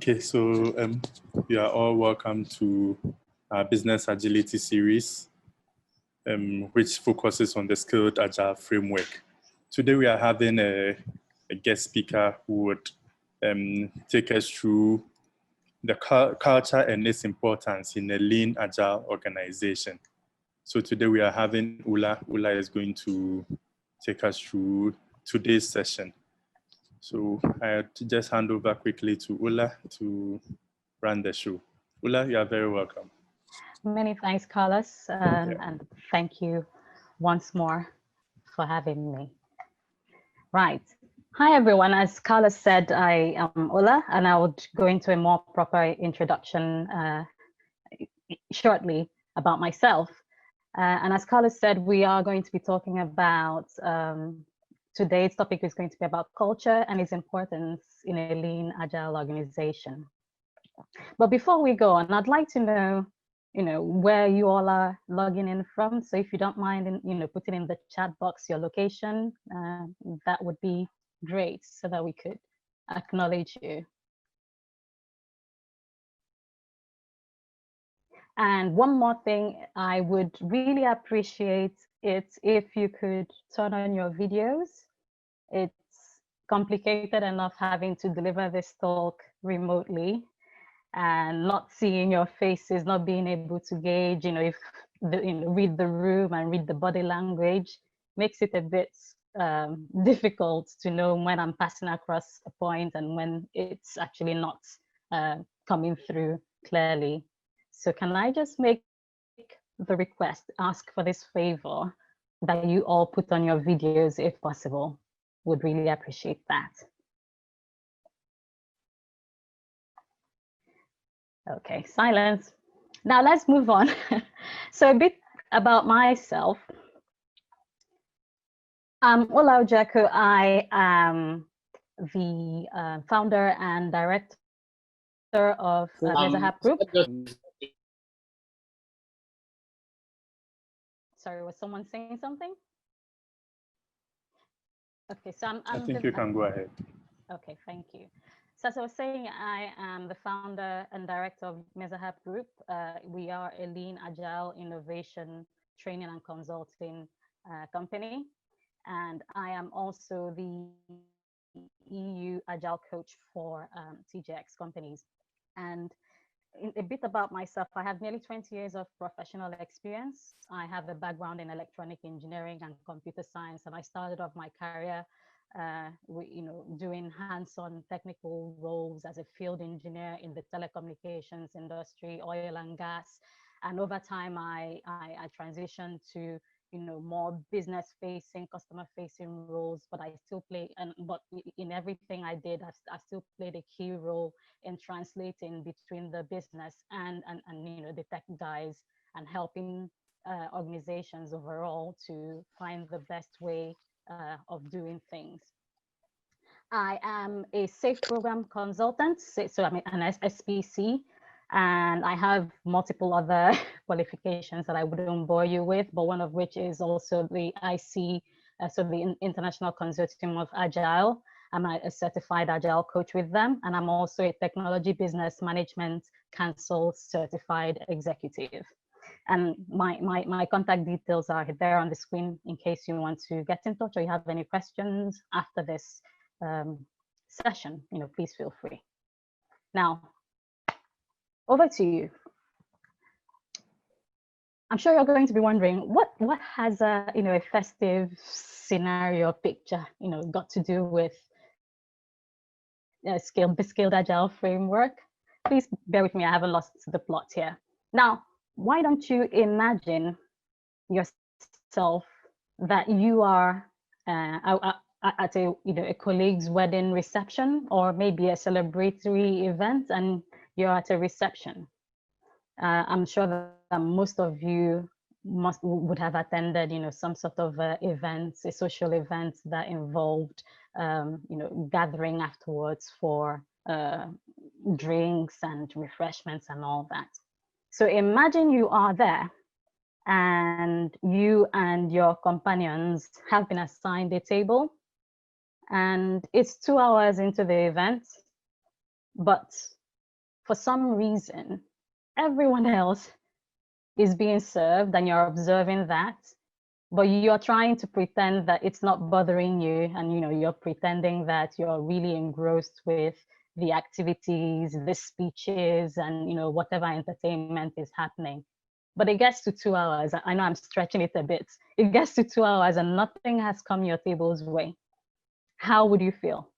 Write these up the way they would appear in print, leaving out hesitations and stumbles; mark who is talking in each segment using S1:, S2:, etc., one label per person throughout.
S1: Okay, so you are all welcome to our Business Agility series, which focuses on the Skilled Agile framework. Today we are having a guest speaker who would take us through the culture and its importance in a Lean Agile organization. So today we are having Ula. Ula is going to take us through today's session. So I just hand over quickly to Ula to run the show. Ula, you are very welcome.
S2: Many thanks, Carlos, and thank you once more for having me. Right. Hi, everyone. As Carlos said, I am Ula, and I would go into a more proper introduction shortly about myself. And as Carlos said, we are going to be talking about, today's topic is going to be about culture and its importance in a lean, agile organization. But before we go on, I'd like to know, where you all are logging in from. So if you don't mind, putting in the chat box your location, that would be great so that we could acknowledge you. And one more thing, I would really appreciate it if you could turn on your videos. It's complicated enough having to deliver this talk remotely and not seeing your faces, not being able to gauge, if read the room and read the body language makes it a bit difficult to know when I'm passing across a point and when it's actually not coming through clearly. So can I just make the request, ask for this favor, that you all put on your videos if possible? Would really appreciate that. Okay, silence. Now let's move on. So a bit about myself. I'm Ola Jaku. I am the founder and director of Mezahab Group. Sorry, was someone saying something? Okay, so I
S1: think you can go ahead.
S2: Okay, thank you. So as I was saying, I am the founder and director of Mezahab Group. We are a lean, agile, innovation, training and consulting company. And I am also the EU Agile coach for TJX companies. And a bit about myself, I have nearly 20 years of professional experience. I have a background in electronic engineering and computer science, and I started off my career doing hands-on technical roles as a field engineer in the telecommunications industry, oil and gas. And over time, I transitioned to more business-facing, customer-facing roles, but I still play, but in everything I did, I still played a key role in translating between the business and the tech guys and helping organizations overall to find the best way of doing things. I am a SAFE program consultant, so I'm an SPC, and I have multiple other qualifications that I wouldn't bore you with, but one of which is also the IC, so the International Consortium of Agile. I'm a certified Agile coach with them, and I'm also a Technology Business Management Council certified executive. And my contact details are there on the screen in case you want to get in touch or you have any questions after this session, please feel free. Now, over to you. I'm sure you're going to be wondering what has a festive scenario picture got to do with the Skilled Agile framework. Please bear with me, I haven't lost the plot here. Now, why don't you imagine yourself that you are at a colleague's wedding reception, or maybe a celebratory event, and you're at a reception. I'm sure that most of you would have attended, some sort of events, a social event that involved, gathering afterwards for drinks and refreshments and all that. So imagine you are there, and you and your companions have been assigned a table, and it's 2 hours into the event, but for some reason, everyone else is being served and you're observing that, but you're trying to pretend that it's not bothering you, and you're pretending that you're really engrossed with the activities, the speeches, and whatever entertainment is happening. But it gets to 2 hours. I know I'm stretching it a bit. It gets to 2 hours and nothing has come your table's way. How would you feel?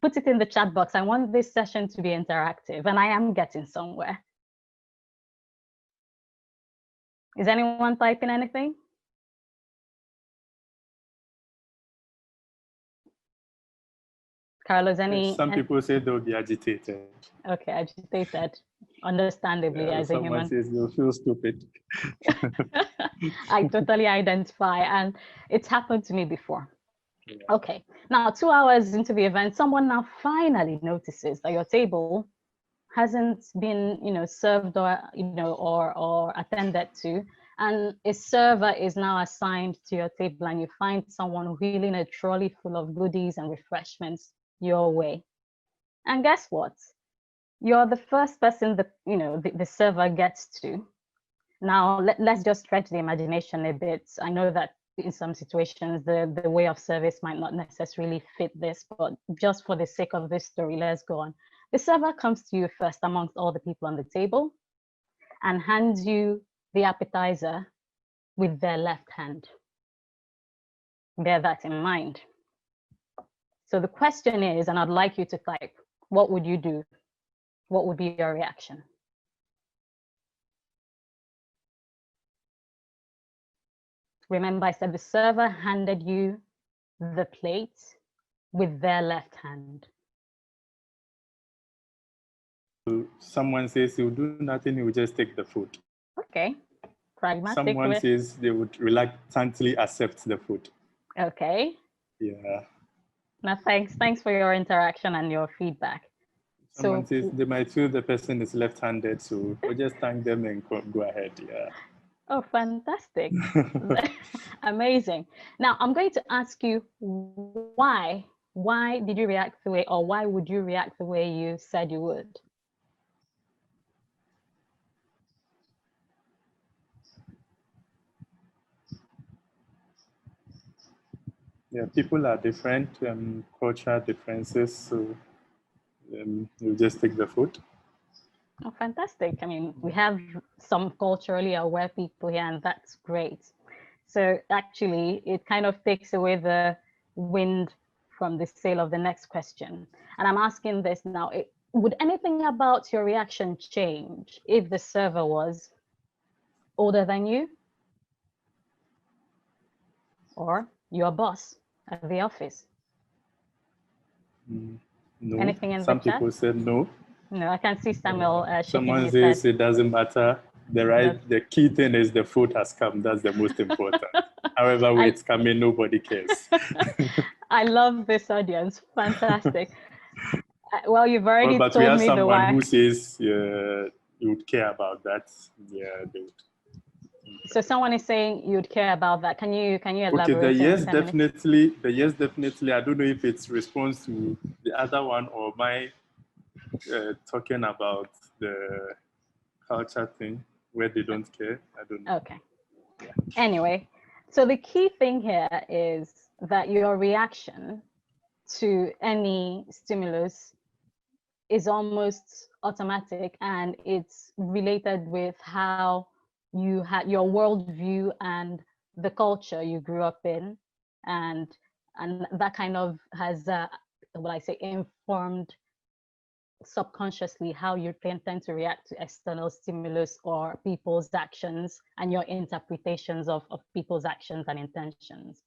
S2: Put it in the chat box. I want this session to be interactive, and I am getting somewhere. Is anyone typing anything? Carlos,
S1: Some people say they'll be agitated.
S2: Okay, agitated, understandably, as a human.
S1: Someone says they'll feel stupid.
S2: I totally identify, and it's happened to me before. Yeah. Okay, now 2 hours into the event, someone now finally notices that your table hasn't been, served or, or attended to, and a server is now assigned to your table, and you find someone wheeling a trolley full of goodies and refreshments your way. And guess what? You're the first person that, the server gets to. Now, let's just stretch the imagination a bit. I know that in some situations, the way of service might not necessarily fit this, but just for the sake of this story, let's go on. The server comes to you first amongst all the people on the table and hands you the appetizer with their left hand. Bear that in mind. So the question is, and I'd like you to type, what would you do? What would be your reaction? Remember, I said the server handed you the plate with their left hand.
S1: Someone says he'll do nothing, he'll just take the food.
S2: Okay, pragmatic.
S1: Someone says they would reluctantly accept the food.
S2: Okay.
S1: Yeah.
S2: Now, thanks for your interaction and your feedback.
S1: Someone says they might feel the person is left-handed, so we'll just thank them and go ahead. Yeah.
S2: Oh, fantastic. Amazing. Now, I'm going to ask you why did you react the way, or why would you react the way you said you would?
S1: Yeah, people are different, cultural differences, so you just take the food.
S2: Oh, fantastic. I mean, we have some culturally aware people here, and that's great. So actually, it kind of takes away the wind from the sail of the next question. And I'm asking this now, would anything about your reaction change if the server was older than you? Or your boss at the office?
S1: No.
S2: Anything in
S1: Some
S2: the chat?
S1: people said no.
S2: No, I can see Samuel shaking
S1: Someone
S2: his
S1: says
S2: head.
S1: it doesn't matter. The key thing is the food has come. That's the most important. However way it's coming, nobody cares.
S2: I love this audience. Fantastic. Well, you've already
S1: but
S2: told
S1: we have
S2: me the why.
S1: someone who says you would care about that. Yeah, they would.
S2: So someone is saying you'd care about that. Can you elaborate?
S1: Okay, the yes definitely. I don't know if it's response to the other one or my talking about the culture thing where they don't care. I don't know.
S2: Okay. Yeah. Anyway, so the key thing here is that your reaction to any stimulus is almost automatic, and it's related with how you had your worldview and the culture you grew up in, and that kind of has what I say informed subconsciously how you tend to react to external stimulus or people's actions and your interpretations of people's actions and intentions.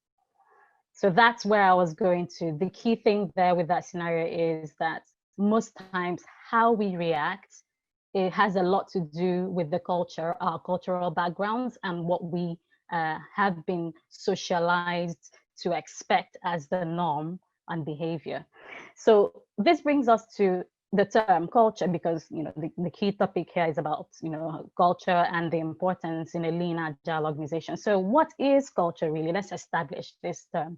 S2: So that's where I was going to. The key thing there with that scenario is that most times how we react, it has a lot to do with the culture, our cultural backgrounds, and what we have been socialized to expect as the norm and behavior. So this brings us to the term culture, because the key topic here is about culture and the importance in a lean agile organization. So what is culture really? Let's establish this term.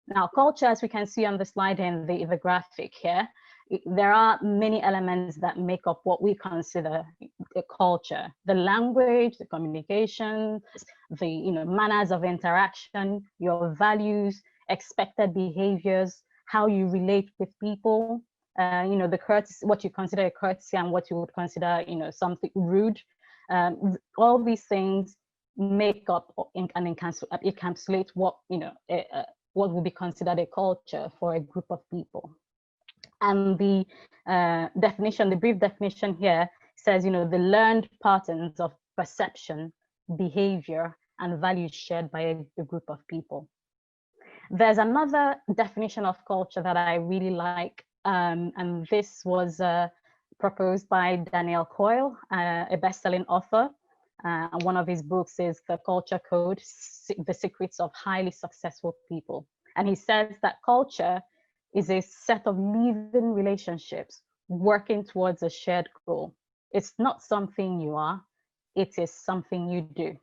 S2: Now, culture, as we can see on the slide in the graphic here, there are many elements that make up what we consider a culture: the language, the communication, the manners of interaction, your values, expected behaviors, how you relate with people, the courtesy, what you consider a courtesy and what you would consider something rude. All these things make up and encapsulate what what would be considered a culture for a group of people. And the definition, the brief definition here says, the learned patterns of perception, behavior, and values shared by a group of people. There's another definition of culture that I really like, and this was proposed by Daniel Coyle, a best-selling author. And one of his books is The Culture Code, The Secrets of Highly Successful People. And he says that culture is a set of living relationships working towards a shared goal. It's not something you are, it is something you do.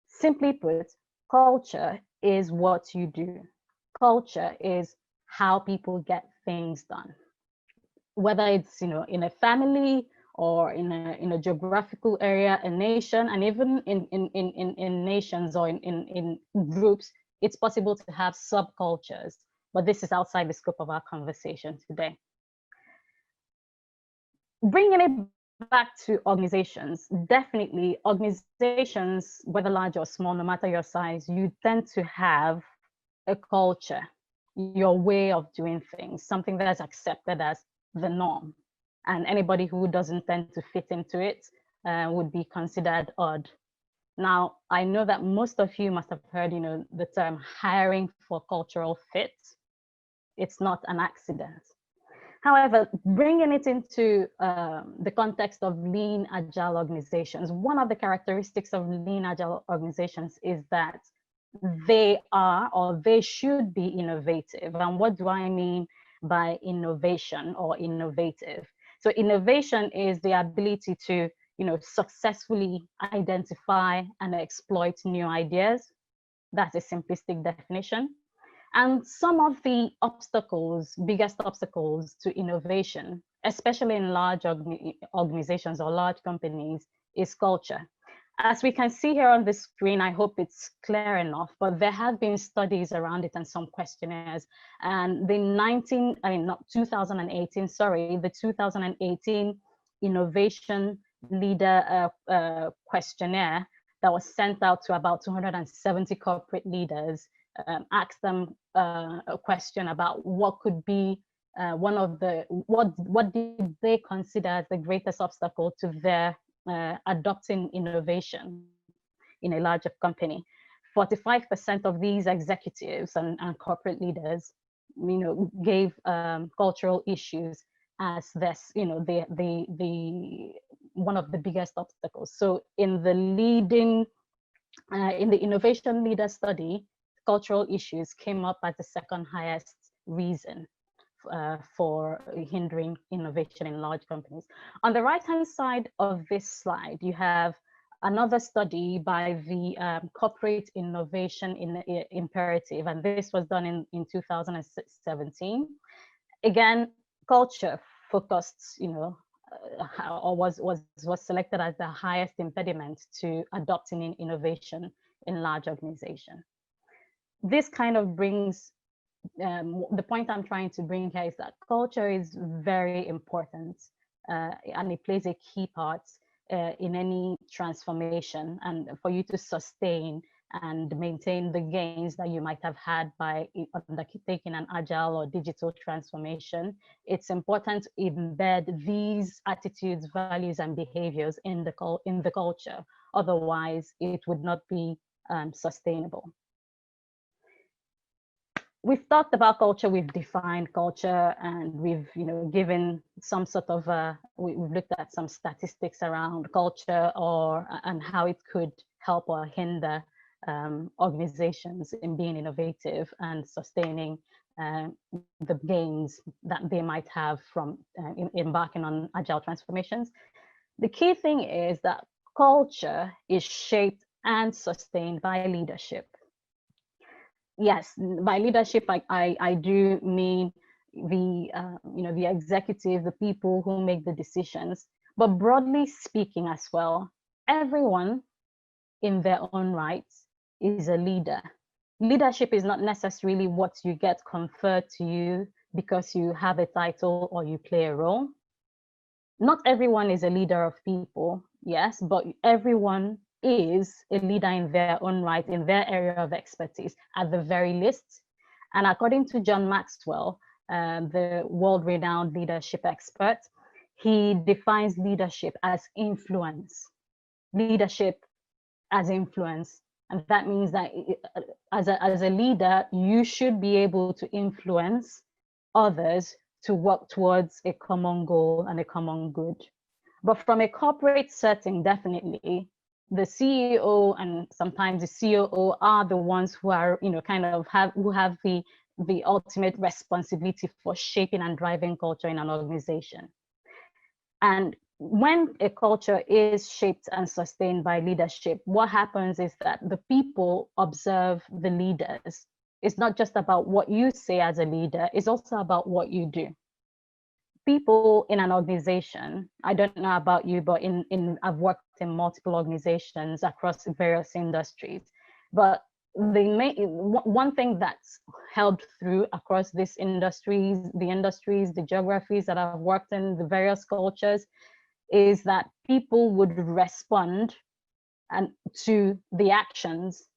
S2: Simply put, culture is what you do. Culture is how people get things done. Whether it's in a family or in a geographical area, a nation, and even in nations or in groups, it's possible to have subcultures. But this is outside the scope of our conversation today. Bringing it back to organizations, definitely organizations, whether large or small, no matter your size, you tend to have a culture, your way of doing things, something that's accepted as the norm. And anybody who doesn't tend to fit into it would be considered odd. Now, I know that most of you must have heard, the term hiring for cultural fit. It's not an accident. However, bringing it into the context of lean agile organizations, one of the characteristics of lean agile organizations is that they are, or they should be, innovative. And what do I mean by innovation or innovative? So innovation is the ability to successfully identify and exploit new ideas. That's a simplistic definition. And some of the obstacles, biggest obstacles to innovation, especially in large organizations or large companies, is culture. As we can see here on the screen, I hope it's clear enough, but there have been studies around it and some questionnaires. And the 2018 Innovation Leader questionnaire that was sent out to about 270 corporate leaders asked them a question about what could be what did they consider as the greatest obstacle to their adopting innovation in a larger company. 45% of these executives and corporate leaders, gave cultural issues as this, the one of the biggest obstacles. So in the innovation leader study, cultural issues came up as the second highest reason for hindering innovation in large companies. On the right-hand side of this slide, you have another study by the Corporate Innovation Imperative, and this was done in 2017. Again, culture focused, or was selected as the highest impediment to adopting innovation in large organizations. This kind of brings, the point I'm trying to bring here is that culture is very important and it plays a key part in any transformation, and for you to sustain and maintain the gains that you might have had by undertaking an agile or digital transformation, it's important to embed these attitudes, values, and behaviors in the culture. Otherwise, it would not be sustainable. We've talked about culture, we've defined culture, and we've given some sort of we've looked at some statistics around culture and how it could help or hinder organizations in being innovative and sustaining the gains that they might have from embarking on agile transformations. The key thing is that culture is shaped and sustained by leadership. Yes, by leadership, I do mean the executive, the people who make the decisions. But broadly speaking as well, everyone in their own right is a leader. Leadership is not necessarily what you get conferred to you because you have a title or you play a role. Not everyone is a leader of people, yes, but everyone is a leader in their own right, in their area of expertise, at the very least. And according to John Maxwell, the world-renowned leadership expert, he defines leadership as influence. Leadership as influence. And that means that as a leader, you should be able to influence others to work towards a common goal and a common good. But from a corporate setting, definitely, the CEO and sometimes the COO are the ones who are, who have the ultimate responsibility for shaping and driving culture in an organization. And when a culture is shaped and sustained by leadership, what happens is that the people observe the leaders. It's not just about what you say as a leader, it's also about what you do. People in an organization, I don't know about you, but I've worked in multiple organizations across various industries. But one thing that's held through across these industries, the geographies that I've worked in, the various cultures, is that people would respond to the actions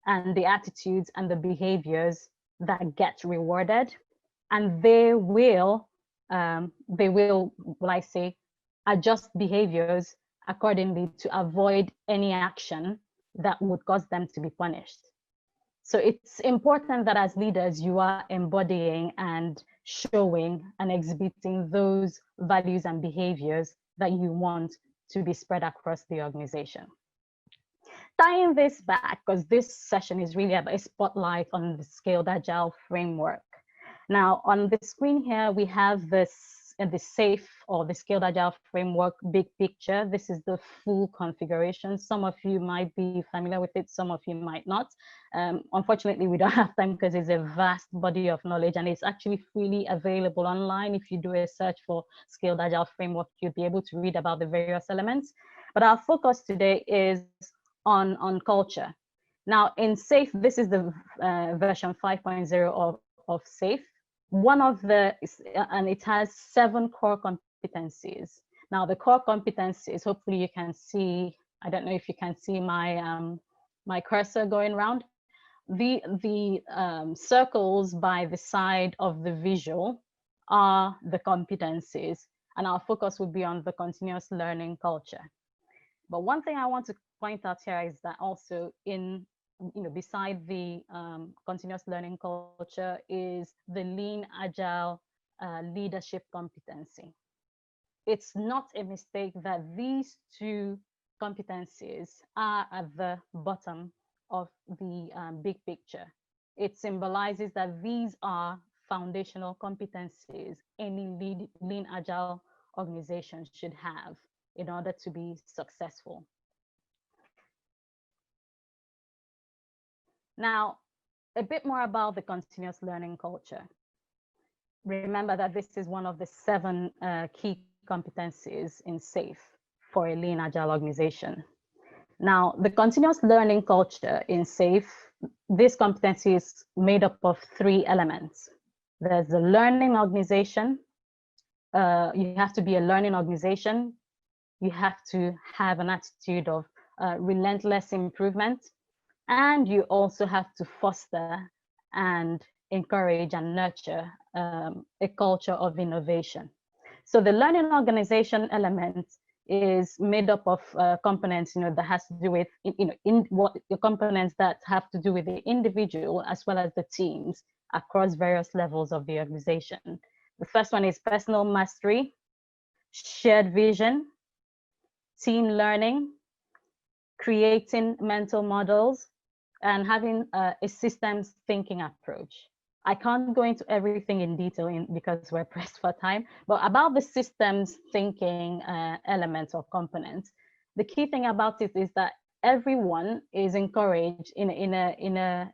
S2: and the attitudes and the behaviors that get rewarded, and they will adjust behaviors accordingly to avoid any action that would cause them to be punished. So it's important that as leaders, you are embodying and showing and exhibiting those values and behaviors that you want to be spread across the organization. Tying this back, because this session is really about a spotlight on the Scaled Agile framework. Now, on the screen here, we have the SAFE or the Scaled Agile framework big picture. This is the full configuration. Some of you might be familiar with it, some of you might not. Unfortunately, we don't have time because it's a vast body of knowledge, and it's actually freely available online. If you do a search for Scaled Agile framework, you'll be able to read about the various elements. But our focus today is on culture. Now, in SAFE, this is the version 5.0 of SAFE. One of and it has 7 core competencies. Now, the core competencies, hopefully you can see, I don't know if you can see my cursor going around. The circles by the side of the visual are the competencies, and our focus will be on the continuous learning culture. But one thing I want to point out here is that also beside the continuous learning culture is the Lean-Agile leadership competency. It's not a mistake that these 2 competencies are at the bottom of the big picture. It symbolizes that these are foundational competencies any Lean-Agile organization should have in order to be successful. Now, a bit more about the continuous learning culture. Remember that this is one of the 7 key competencies in SAFE for a Lean Agile organization. Now, the continuous learning culture in SAFE, this competency is made up of 3 elements. There's the learning organization. You have to be a learning organization. You have to have an attitude of relentless improvement. And you also have to foster and encourage and nurture a culture of innovation. So the learning organization element is made up of components, that has to do with, the components that have to do with the individual as well as the teams across various levels of the organization. The first one is personal mastery, shared vision, team learning, creating mental models, and having a systems thinking approach. I can't go into everything in detail because we're pressed for time, but about the systems thinking elements or components, the key thing about it is that everyone is encouraged in a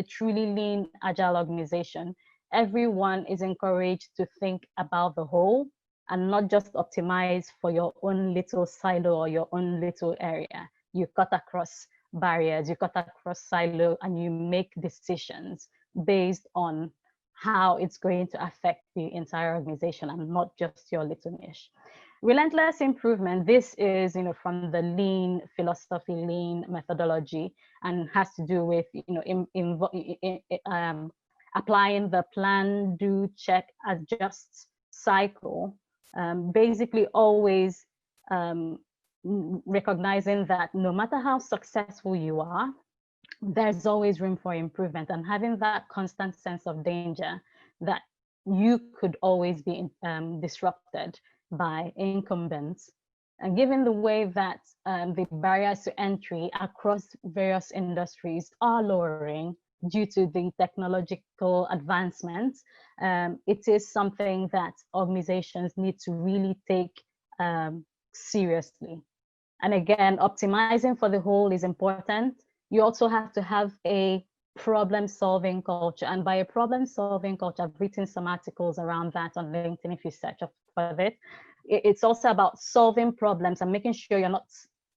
S2: truly lean agile organization everyone is encouraged to think about the whole and not just optimize for your own little silo or your own little area. You cut across barriers, you cut across silo, and you make decisions based on how it's going to affect the entire organization and not just your little niche. Relentless improvement, this is, from the lean philosophy, lean methodology, and has to do with, applying the plan, do, check, adjust cycle, basically always recognizing that no matter how successful you are, there's always room for improvement, and having that constant sense of danger that you could always be disrupted by incumbents. And given the way that the barriers to entry across various industries are lowering due to the technological advancements, it is something that organizations need to really take seriously. And again, optimizing for the whole is important. You also have to have a problem-solving culture. And by a problem-solving culture, I've written some articles around that on LinkedIn if you search for it. It's also about solving problems and making sure you're not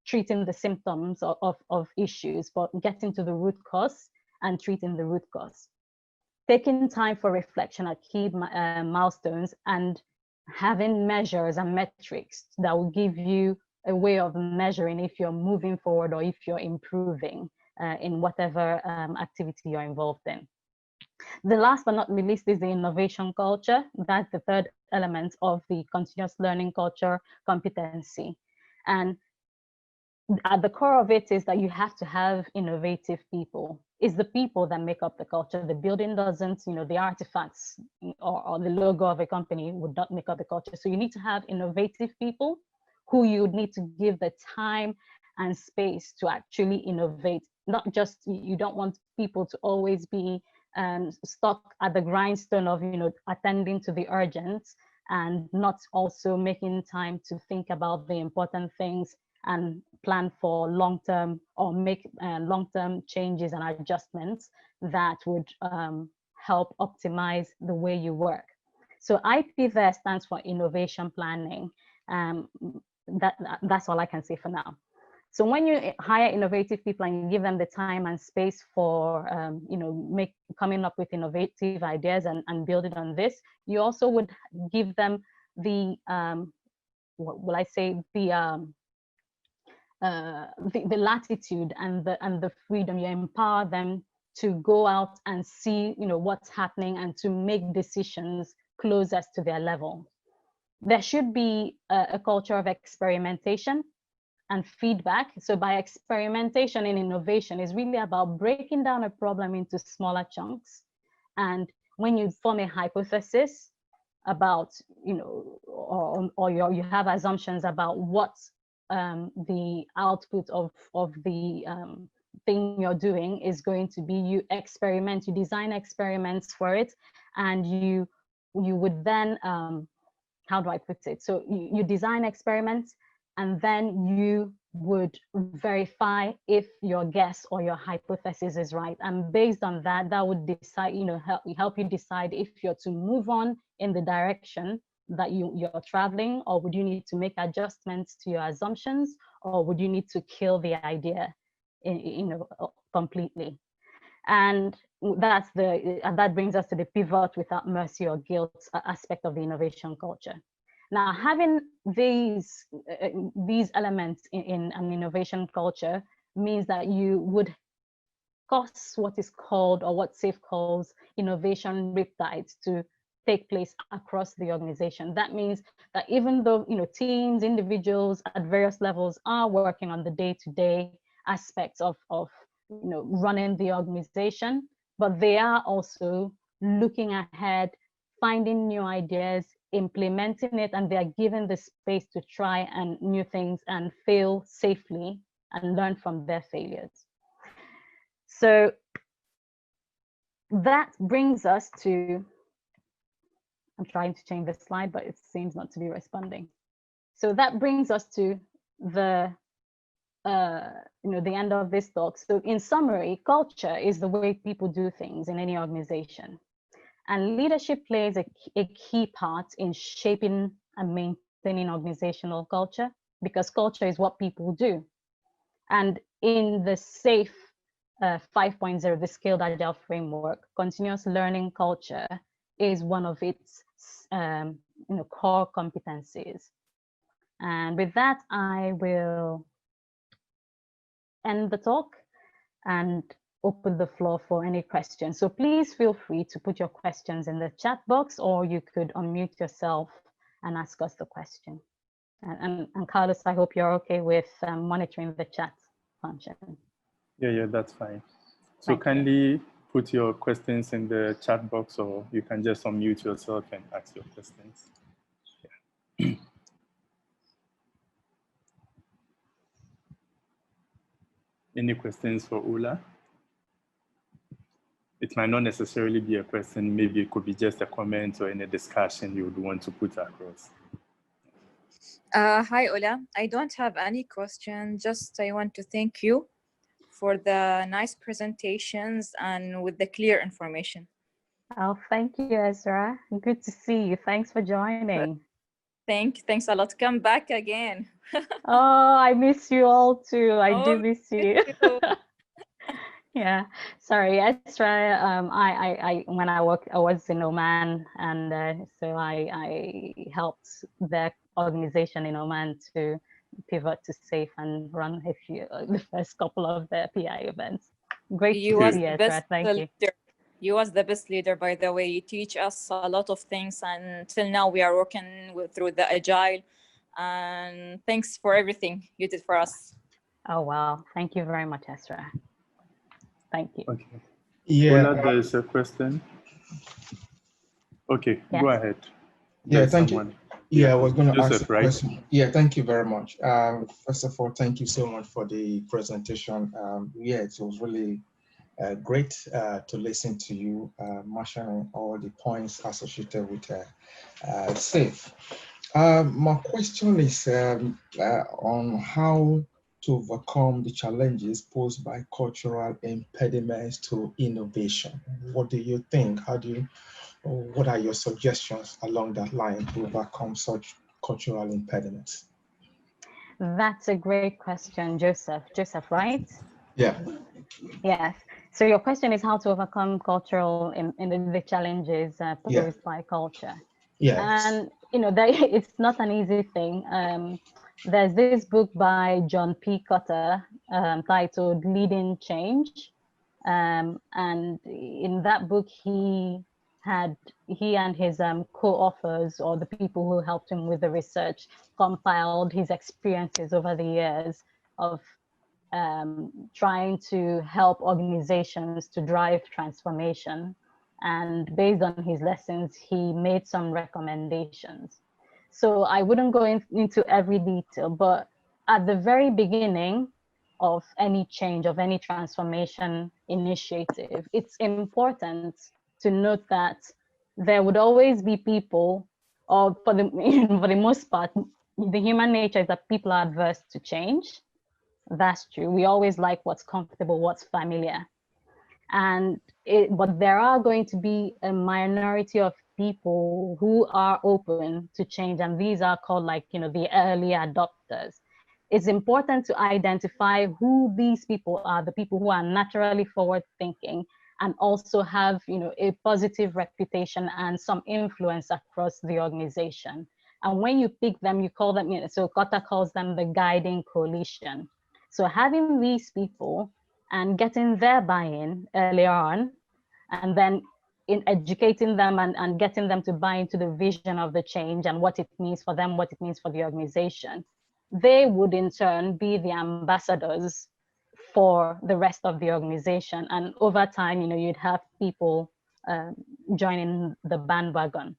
S2: treating the symptoms of issues, but getting to the root cause and treating the root cause. Taking time for reflection at key milestones and having measures and metrics that will give you a way of measuring if you're moving forward or if you're improving in whatever activity you're involved in. The last but not least is the innovation culture. That's the third element of the continuous learning culture competency. And at the core of it is that you have to have innovative people. It's the people that make up the culture. The building doesn't, the artifacts or the logo of a company would not make up the culture. So you need to have innovative people who you need to give the time and space to actually innovate. Not just, you don't want people to always be stuck at the grindstone of, attending to the urgent and not also making time to think about the important things and plan for long-term or make long-term changes and adjustments that would help optimize the way you work. So IP there stands for innovation planning. That's all I can say for now. So when you hire innovative people and you give them the time and space for, coming up with innovative ideas and building on this, you also would give them the, the latitude and the freedom. You empower them to go out and see, what's happening and to make decisions closest to their level. There should be a culture of experimentation and feedback. So by experimentation and innovation is really about breaking down a problem into smaller chunks. And when you form a hypothesis about, or you have assumptions about what the output of the thing you're doing is going to be, you experiment, you design experiments for it, and you would then, how do I put it? So you design experiments, and then you would verify if your guess or your hypothesis is right. And based on that, that would decide, help you decide if you're to move on in the direction that you're traveling, or would you need to make adjustments to your assumptions, or would you need to kill the idea, completely. And that brings us to the pivot without mercy or guilt aspect of the innovation culture. Now, having these elements in an innovation culture means that you would cause what is called, or what SAFe calls, innovation riptides to take place across the organization. That means that even though teams, individuals at various levels are working on the day-to-day aspects of running the organization, but they are also looking ahead, finding new ideas, implementing it, and they are given the space to try and new things and fail safely and learn from their failures. So that brings us to, I'm trying to change the slide, but it seems not to be responding. So that brings us to the end of this talk. So in summary, culture is the way people do things in any organization. And leadership plays a key part in shaping and maintaining organizational culture, because culture is what people do. And in the SAFE 5.0, the Scaled Agile framework, continuous learning culture is one of its core competencies. And with that, I will end the talk and open the floor for any questions. So please feel free to put your questions in the chat box, or you could unmute yourself and ask us the question. And Carlos, I hope you're okay with monitoring the chat function.
S1: Yeah, that's fine. So kindly put your questions in the chat box, or you can just unmute yourself and ask your questions. Yeah. Any questions for Ola? It might not necessarily be a question, maybe it could be just a comment or any discussion you would want to put across.
S3: Hi, Ola. I don't have any question, just I want to thank you for the nice presentations and with the clear information.
S2: Oh, thank you, Ezra. Good to see you. Thanks for joining.
S3: Thanks a lot. Come back again.
S2: Oh, I miss you all too. I do miss you. Yeah, sorry, Ezra. I when I was in Oman, and so I helped the organization in Oman to pivot to SAFE and run the first couple of the PI events. Great to see you, Ezra. Thank you.
S3: You was the best leader, by the way. You teach us a lot of things, and till now we are working through the Agile. And thanks for everything you did for us.
S2: Oh wow! Thank you very much, Ezra. Thank you.
S1: Okay. Yeah. Ola, there's a question. Okay, yes. Go ahead.
S4: Yeah, thank you. Yeah, I was going to ask a question. Yeah, thank you very much. First of all, thank you so much for the presentation. Yeah, it was really great to listen to you mentioning all the points associated with SAFE. My question is on how to overcome the challenges posed by cultural impediments to innovation. What do you think? What are your suggestions along that line to overcome such cultural impediments?
S2: That's a great question, Joseph. Joseph, right?
S4: Yeah.
S2: Yes. So your question is how to overcome cultural in the challenges posed by culture.
S4: Yes.
S2: And it's not an easy thing. There's this book by John P. Cotter titled Leading Change. And in that book, he and his co-authors, or the people who helped him with the research, compiled his experiences over the years of trying to help organizations to drive transformation. And based on his lessons, he made some recommendations. So I wouldn't go into every detail, but at the very beginning of any change, of any transformation initiative, it's important to note that there would always be people, or for the most part, the human nature is that people are adverse to change. That's true. We always like what's comfortable, what's familiar. But there are going to be a minority of people who are open to change, and these are called the early adopters. It's important to identify who these people are, the people who are naturally forward thinking and also have a positive reputation and some influence across the organization. And when you pick them, you call them, so Kotta calls them the guiding coalition. So having these people and getting their buy-in earlier on, and then in educating them and getting them to buy into the vision of the change and what it means for them, what it means for the organization, they would in turn be the ambassadors for the rest of the organization. And over time, you'd have people joining the bandwagon.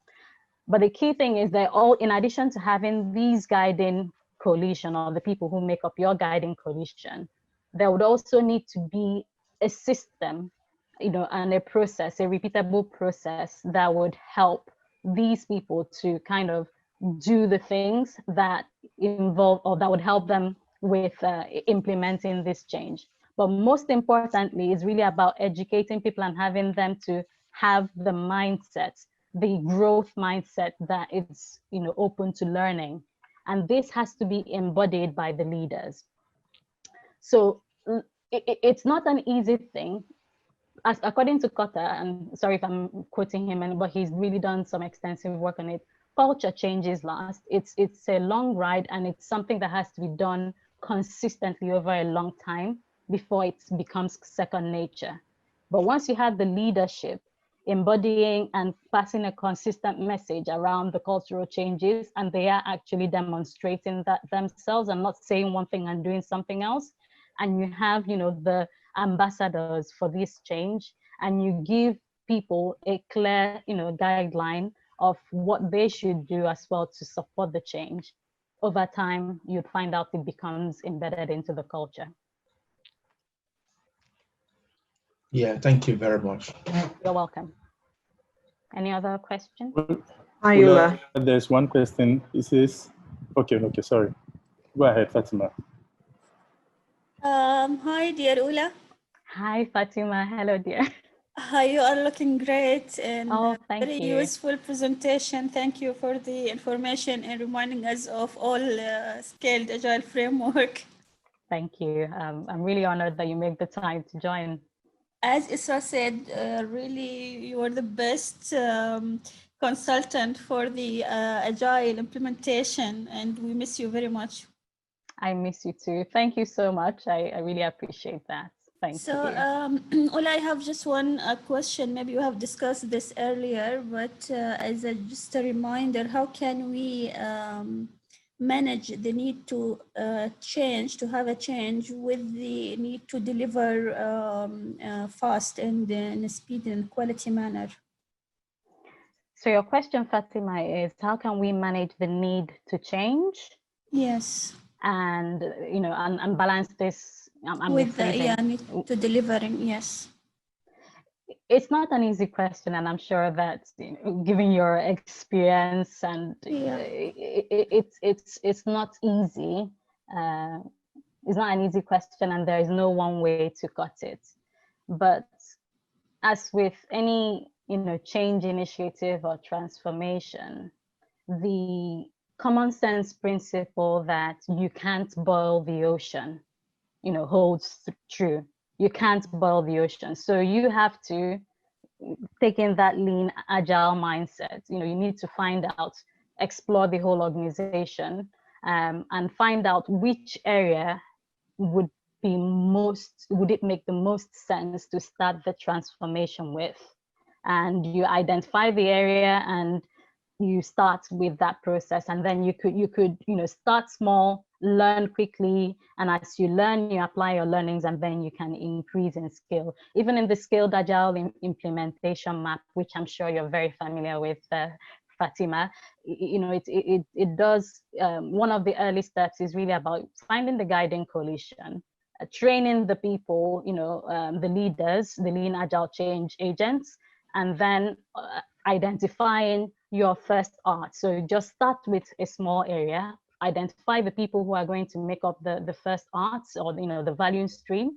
S2: But the key thing is that in addition to having these guiding coalition, or the people who make up your guiding coalition, there would also need to be a system, and a process, a repeatable process that would help these people to kind of do the things that involve, or that would help them with implementing this change. But most importantly, it's really about educating people and having them to have the mindset, the growth mindset that it's, open to learning. And this has to be embodied by the leaders. So it's not an easy thing. As according to Kota, and sorry if I'm quoting him, but he's really done some extensive work on it. Culture changes last. It's a long ride, and it's something that has to be done consistently over a long time before it becomes second nature. But once you have the leadership embodying and passing a consistent message around the cultural changes, and they are actually demonstrating that themselves and not saying one thing and doing something else, and you have, the ambassadors for this change, and you give people a clear, guideline of what they should do as well to support the change, over time, you'd find out it becomes embedded into the culture.
S4: Yeah, thank you very much.
S2: You're welcome. Any other questions?
S1: Ula, there's one question. It says, okay, sorry. Go ahead, Fatima.
S5: Hi, dear Ula.
S2: Hi, Fatima. Hello, dear.
S5: Hi, you are looking great and very
S2: you.
S5: useful presentation. Thank you for the information and reminding us of all scaled agile framework.
S2: Thank you. I'm really honored that you make the time to join.
S5: As Isra said, really, you are the best consultant for the agile implementation, and we miss you very much.
S2: I miss you too. Thank you so much. I really appreciate that. Thank you.
S5: Ola, I have just one question. Maybe you have discussed this earlier, but as just a reminder, how can we manage the need to change, to have a change with the need to deliver fast and in a speed and quality manner?
S2: So your question, Fatima, is how can we manage the need to change?
S5: Yes.
S2: And, and balance this
S5: with the need to delivering, yes.
S2: It's not an easy question, and I'm sure that given your experience, and it's not easy. It's not an easy question, and there is no one way to cut it. But as with any change initiative or transformation, the common sense principle that you can't boil the ocean, holds true. You can't boil the ocean. So you have to take in that lean, agile mindset. You need to find out, explore the whole organization, and find out which area would it make the most sense to start the transformation with. And you identify the area and you start with that process, and then you could start small, learn quickly, and as you learn, you apply your learnings, and then you can increase in skill. Even in the scaled agile implementation map, which I'm sure you're very familiar with, Fatima, it does, one of the early steps is really about finding the guiding coalition, training the people, the leaders, the lean agile change agents, and then identifying your first art. So just start with a small area, identify the people who are going to make up the first arts, or the value stream,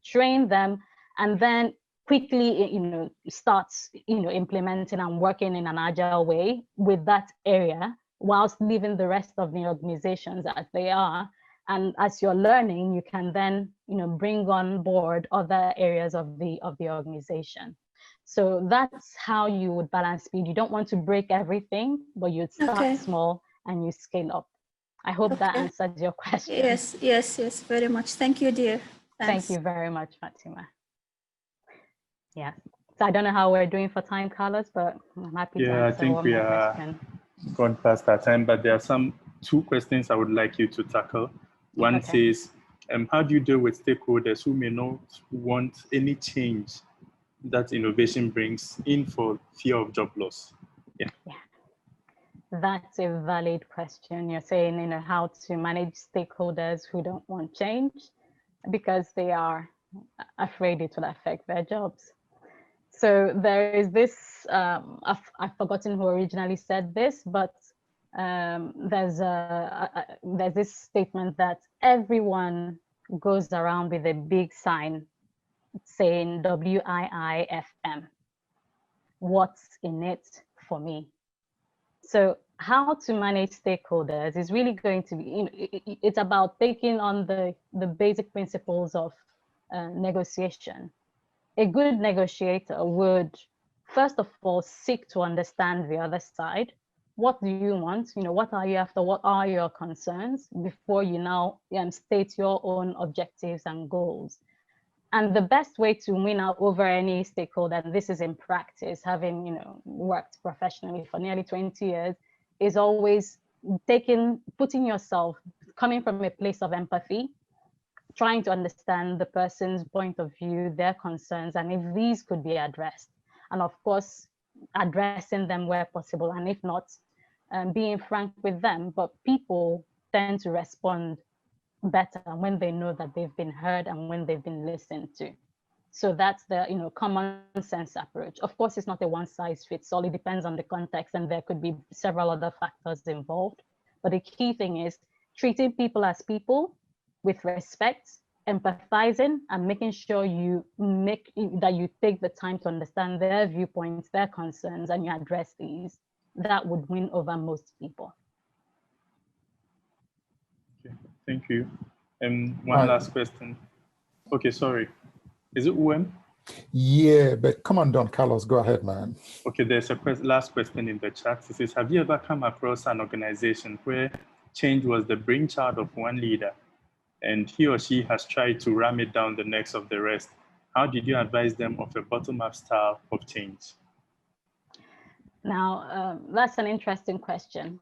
S2: train them, and then quickly start implementing and working in an agile way with that area, whilst leaving the rest of the organizations as they are. And as you're learning, you can then bring on board other areas of the organization. So that's how you would balance speed. You don't want to break everything, but you start small and you scale up. I hope that answers your question.
S5: Yes, very much. Thank you, dear. Thanks.
S2: Thank you very much, Fatima. Yeah. So I don't know how we're doing for time, Carlos, but I'm happy to answer.
S1: I think we are gone past our time, but there are two questions I would like you to tackle. One says, how do you deal with stakeholders who may not want any change that innovation brings in for fear of job loss? Yeah.
S2: That's a valid question. You're saying, how to manage stakeholders who don't want change because they are afraid it will affect their jobs. So there is this, I've forgotten who originally said this, but there's this statement that everyone goes around with a big sign saying WIIFM. what's in it for me. So how to manage stakeholders is really going to be, it's about taking on the basic principles of negotiation. A good negotiator would, first of all, seek to understand the other side. What do you want? What are you after? What are your concerns before you now state your own objectives and goals? And the best way to win out over any stakeholder, and this is in practice, having worked professionally for nearly 20 years, is always putting yourself, coming from a place of empathy, trying to understand the person's point of view, their concerns, and if these could be addressed. And of course, addressing them where possible, and if not, being frank with them. But people tend to respond better when they know that they've been heard and when they've been listened to. So that's the common sense approach. Of course, it's not a one size fits all. It depends on the context, and there could be several other factors involved. But the key thing is treating people as people with respect, empathizing, and making sure you take the time to understand their viewpoints, their concerns, and you address these. That would win over most people.
S1: Okay, thank you. One last question. Okay, sorry. Is it UM?
S6: Yeah, but come on, Don Carlos, go ahead, man.
S1: Okay, there's a last question in the chat. It says, have you ever come across an organization where change was the brainchild of one leader and he or she has tried to ram it down the necks of the rest? How did you advise them of a bottom-up style of change?
S2: Now, that's an interesting question.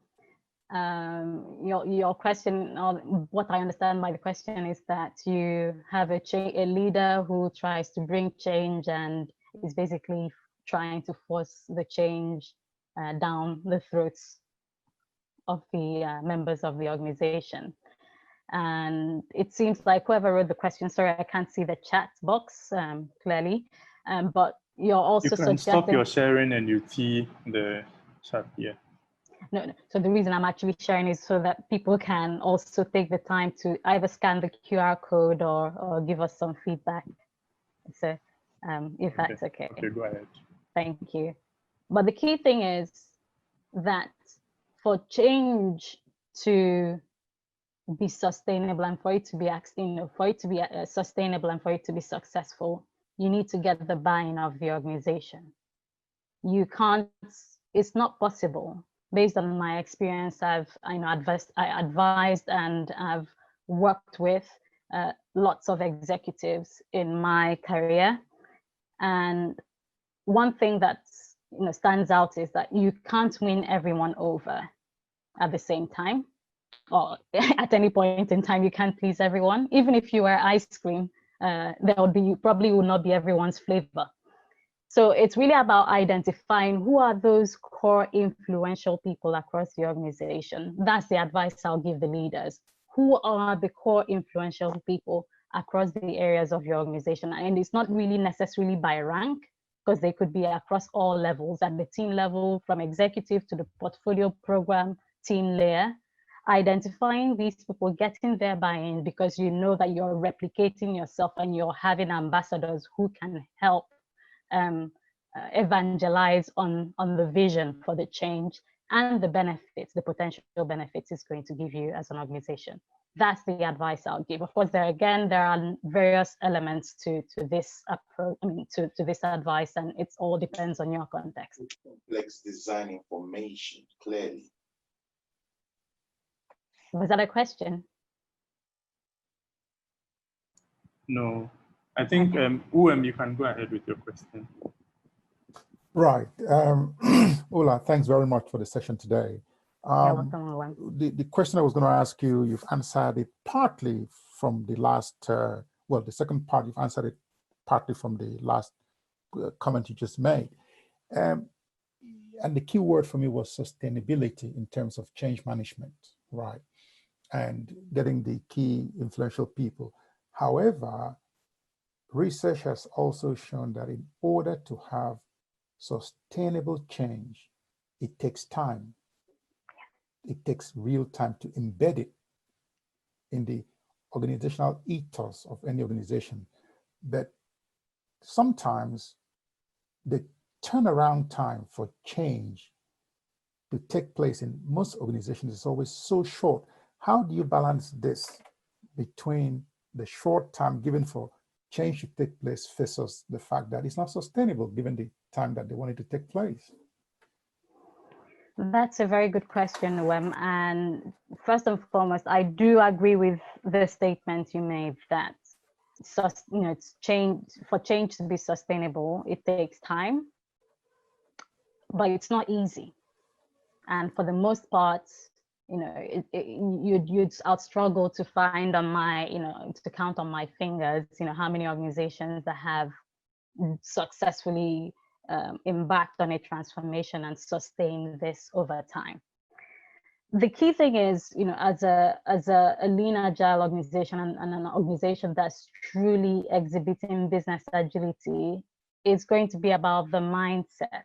S2: Your question, or what I understand by the question, is that you have a leader who tries to bring change and is basically trying to force the change down the throats of the members of the organization. And it seems like whoever wrote the question, sorry, I can't see the chat box clearly, but you're also suggesting—
S1: You can stop your sharing and you see the chat here.
S2: No. So the reason I'm actually sharing is so that people can also take the time to either scan the QR code or give us some feedback. So if that's okay.
S1: Okay, go ahead.
S2: Thank you. But the key thing is that for change to be sustainable and for it to be, sustainable and for it to be successful, you need to get the buy-in of the organization. You can't, it's not possible. Based on my experience, I advised and I've worked with lots of executives in my career. And one thing that stands out is that you can't win everyone over at the same time, or at any point in time. You can't please everyone. Even if you wear ice cream, probably will not be everyone's flavor. So it's really about identifying who are those core influential people across the organization. That's the advice I'll give the leaders. Who are the core influential people across the areas of your organization? And it's not really necessarily by rank, because they could be across all levels, at the team level, from executive to the portfolio program team layer. Identifying these people, getting their buy-in, because you know that you're replicating yourself and you're having ambassadors who can help evangelize on the vision for the change and the benefits, the potential benefits it's going to give you as an organization. That's the advice I'll give. Of course, there are various elements to this approach, to this advice, and it all depends on your context.
S7: Complex design information, clearly.
S2: Was that a question?
S1: No, I think you can go ahead with your question.
S6: Right. Ola, thanks very much for the session today. The question I was going to ask you, you've answered it partly from the last, the second part, you've answered it partly from the last comment you just made. And the key word for me was sustainability in terms of change management, right? And getting the key influential people. However, research has also shown that in order to have sustainable change, it takes time. It takes real time to embed it in the organizational ethos of any organization. But sometimes the turnaround time for change to take place in most organizations is always so short. How do you balance this between the short time given for change to take place versus the fact that it's not sustainable given the time that they want it to take place?
S2: That's a very good question, Wem. And first and foremost, I do agree with the statement you made that it's for change to be sustainable, it takes time, but it's not easy. And for the most part, I'd struggle to find on my, to count on my fingers, how many organizations that have successfully embarked on a transformation and sustained this over time. The key thing is, as a lean agile organization and an organization that's truly exhibiting business agility, it's going to be about the mindset.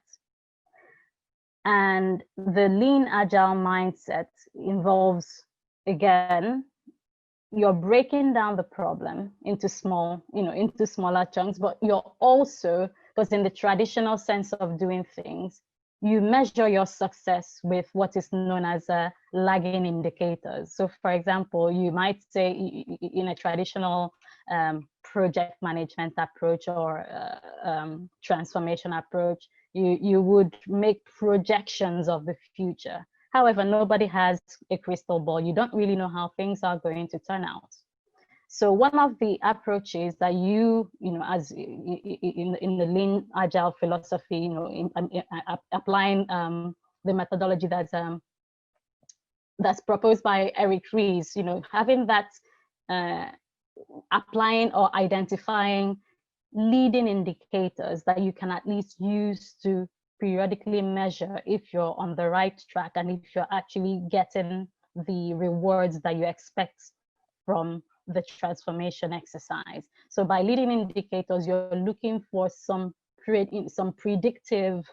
S2: And the lean agile mindset involves, again, you're breaking down the problem into smaller chunks, but you're also, because in the traditional sense of doing things, you measure your success with what is known as lagging indicators. So for example, you might say in a traditional project management approach or transformation approach, you would make projections of the future. However, nobody has a crystal ball. You don't really know how things are going to turn out. So one of the approaches that as in the Lean Agile philosophy, applying the methodology that's proposed by Eric Ries, having that applying or identifying leading indicators that you can at least use to periodically measure if you're on the right track and if you're actually getting the rewards that you expect from the transformation exercise. So by leading indicators, you're looking for some predictive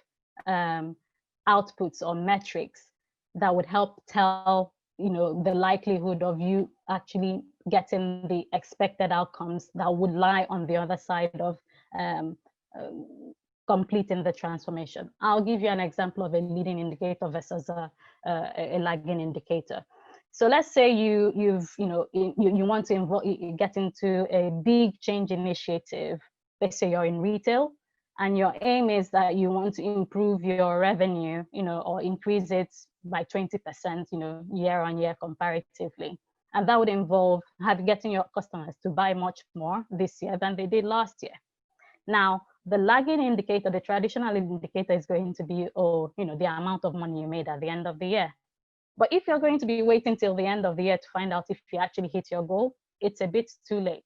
S2: outputs or metrics that would help tell the likelihood of you actually getting the expected outcomes that would lie on the other side of completing the transformation. I'll give you an example of a leading indicator versus a lagging indicator. So let's say you want to get into a big change initiative. Let's say you're in retail, and your aim is that you want to improve your revenue, or increase it by 20%, year on year comparatively. And that would involve getting your customers to buy much more this year than they did last year. Now, the lagging indicator, the traditional indicator, is going to be, the amount of money you made at the end of the year. But if you're going to be waiting till the end of the year to find out if you actually hit your goal, it's a bit too late.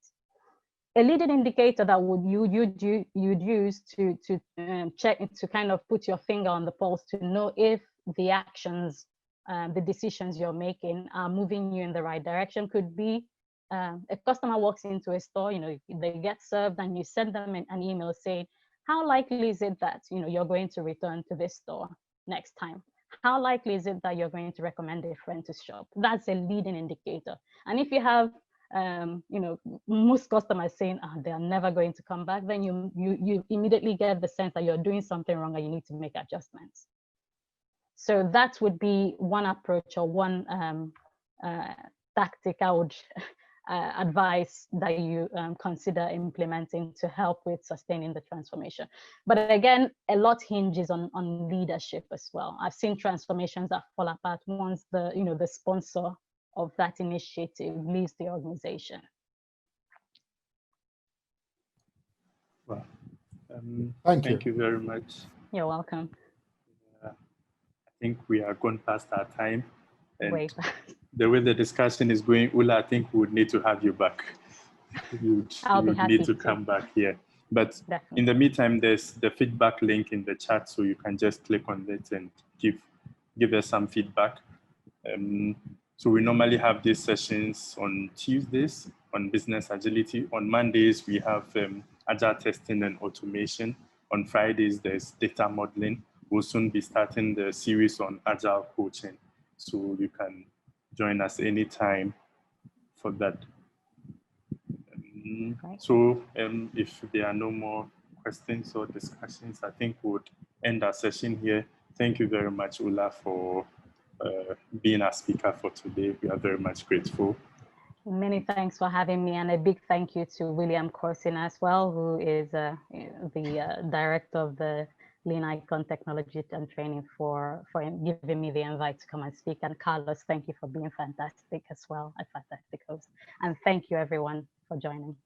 S2: A leading indicator that you'd use to check, to kind of put your finger on the pulse to know if the actions, the decisions you're making are moving you in the right direction could be a customer walks into a store, they get served, and you send them an email saying, how likely is it that you're going to return to this store next time? How likely is it that you're going to recommend a friend to shop? That's a leading indicator. And if you have most customers saying they are never going to come back, then you immediately get the sense that you're doing something wrong and you need to make adjustments. So that would be one approach or one tactic I would advise that you consider implementing to help with sustaining the transformation. But again, a lot hinges on leadership as well. I've seen transformations that fall apart once the sponsor of that initiative leaves the organization.
S1: Well,
S6: thank
S1: you very much.
S2: You're welcome.
S1: I think we are gone past our time. And
S2: the
S1: way the discussion is going, Ula, I think we would need to have you back. You would need to come back here. But definitely. In the meantime, there's the feedback link in the chat, so you can just click on it and give us some feedback. So we normally have these sessions on Tuesdays on business agility. On Mondays, we have agile testing and automation. On Fridays, there's data modeling. We'll soon be starting the series on agile coaching. So you can join us anytime for that. So if there are no more questions or discussions, I think we would end our session here. Thank you very much, Ula, for being our speaker for today. We are very much grateful.
S2: Many thanks for having me, and a big thank you to William Corson as well, who is the director of the Lean-Agile Technology and Training for giving me the invite to come and speak. And Carlos, thank you for being fantastic as well, a fantastic host. And thank you everyone for joining.